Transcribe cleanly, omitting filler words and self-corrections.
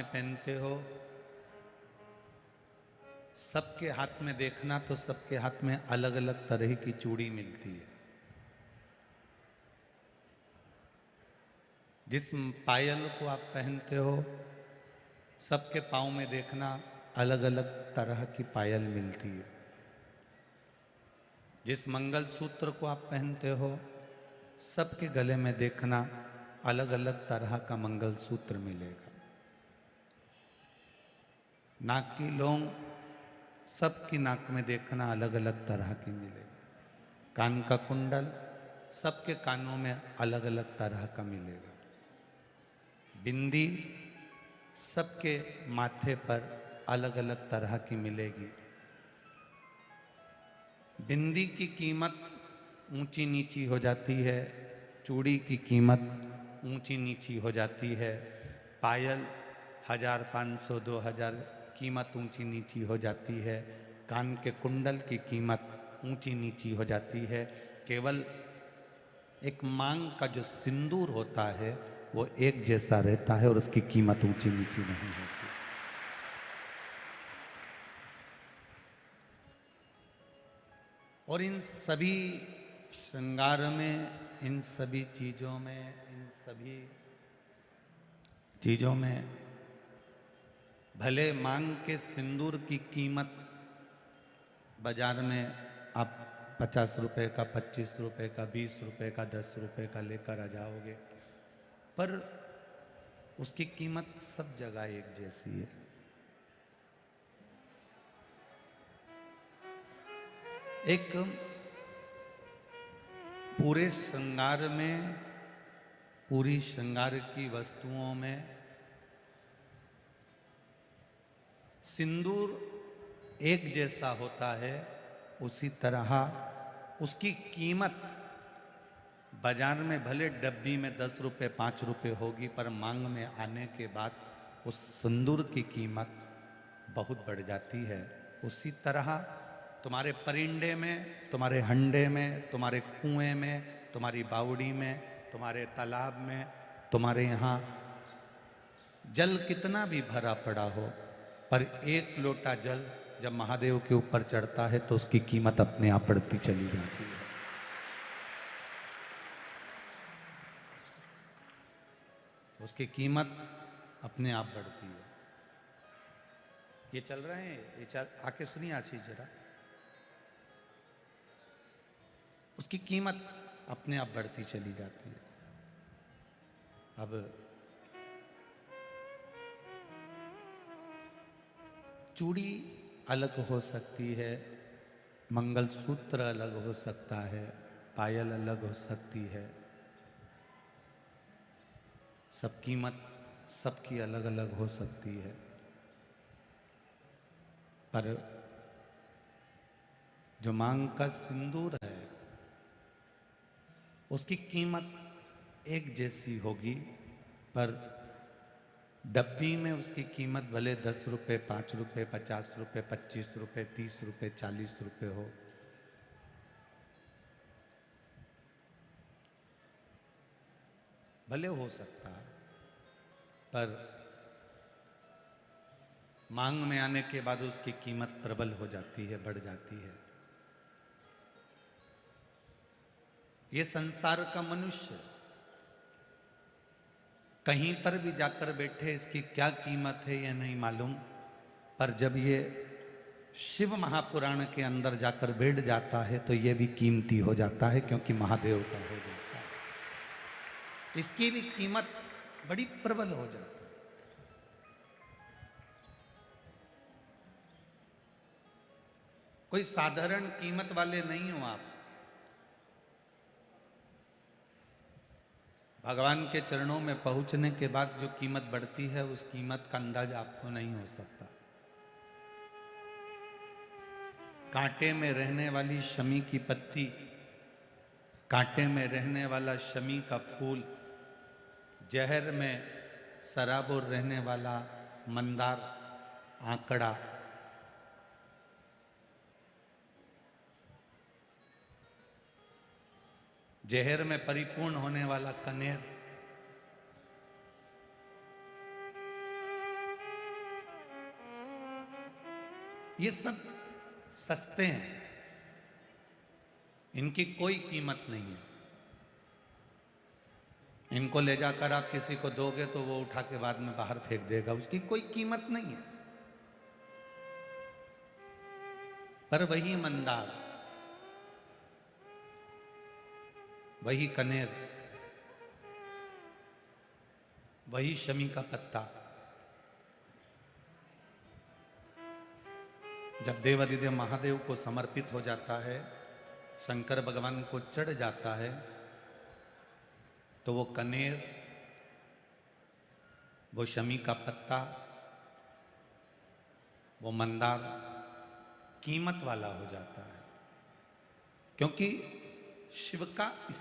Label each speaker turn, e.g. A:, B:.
A: में पहनते हो, सबके हाथ में देखना तो सबके हाथ में अलग अलग तरह की चूड़ी मिलती है। जिस पायल को आप पहनते हो, सबके पाँव में देखना अलग अलग तरह की पायल मिलती है। जिस मंगलसूत्र को आप पहनते हो, सबके गले में देखना अलग अलग तरह का मंगलसूत्र मिलेगा। नाक की लौंग सबकी नाक में देखना अलग अलग तरह की मिलेगी। कान का कुंडल सबके कानों में अलग अलग तरह का मिलेगा। बिंदी सबके माथे पर अलग अलग तरह की मिलेगी। बिंदी की कीमत ऊंची नीची हो जाती है, चूड़ी की कीमत ऊंची नीची हो जाती है, पायल 1000, 500, 2000 कीमत ऊंची नीची हो जाती है, कान के कुंडल की कीमत ऊंची नीची हो जाती है। केवल एक मांग का जो सिंदूर होता है वो एक जैसा रहता है और उसकी कीमत ऊंची नीची नहीं होती। और इन सभी श्रृंगार में, इन सभी चीजों में, इन सभी चीजों में भले मांग के सिंदूर की कीमत बाजार में आप 50 रुपए का, 25 रुपए का, 20 रुपए का, 10 रुपए का लेकर आ जाओगे, पर उसकी कीमत सब जगह एक जैसी है। एक पूरे श्रृंगार में, पूरी श्रृंगार की वस्तुओं में सिंदूर एक जैसा होता है, उसी तरह उसकी कीमत बाजार में भले डब्बी में 10 रुपए 5 रुपए होगी, पर मांग में आने के बाद उस सिंदूर की कीमत बहुत बढ़ जाती है। उसी तरह तुम्हारे परिंदे में, तुम्हारे हंडे में, तुम्हारे कुएं में, तुम्हारी बावड़ी में, तुम्हारे तालाब में, तुम्हारे यहाँ जल कितना भी भरा पड़ा हो, पर एक लोटा जल जब महादेव के ऊपर चढ़ता है तो उसकी कीमत अपने आप बढ़ती चली जाती है। उसकी कीमत अपने आप बढ़ती है। ये चल रहे हैं, ये चल, आके सुनिए आशीष जरा। उसकी कीमत अपने आप बढ़ती चली जाती है। अब चूड़ी अलग हो सकती है, मंगलसूत्र अलग हो सकता है, पायल अलग हो सकती है, सब कीमत सबकी अलग अलग हो सकती है, पर जो मांग का सिंदूर है उसकी कीमत एक जैसी होगी, पर डब्बी में उसकी कीमत भले 10 रुपए, 5 रुपए, 50 रुपए, 25 रुपए, 30 रुपए, 40 रुपए हो, भले हो सकता है, पर मांग में आने के बाद उसकी कीमत प्रबल हो जाती है, बढ़ जाती है। ये संसार का मनुष्य कहीं पर भी जाकर बैठे, इसकी क्या कीमत है ये नहीं मालूम, पर जब ये शिव महापुराण के अंदर जाकर बैठ जाता है तो ये भी कीमती हो जाता है, क्योंकि महादेव का हो जाता है। इसकी भी कीमत बड़ी प्रबल हो जाती है। कोई साधारण कीमत वाले नहीं हो आप। भगवान के चरणों में पहुंचने के बाद जो कीमत बढ़ती है, उस कीमत का अंदाज आपको नहीं हो सकता। कांटे में रहने वाली शमी की पत्ती, कांटे में रहने वाला शमी का फूल, जहर में सराबोर रहने वाला मंदार आंकड़ा, जहर में परिपूर्ण होने वाला कनेर, ये सब सस्ते हैं, इनकी कोई कीमत नहीं है। इनको ले जाकर आप किसी को दोगे तो वो उठा के बाद में बाहर फेंक देगा, उसकी कोई कीमत नहीं है। पर वही मंदार, वही कनेर, वही शमी का पत्ता जब देवादिदेव महादेव को समर्पित हो जाता है, शंकर भगवान को चढ़ जाता है, तो वो कनेर, वो शमी का पत्ता, वो मंदार कीमत वाला हो जाता है, क्योंकि शिव का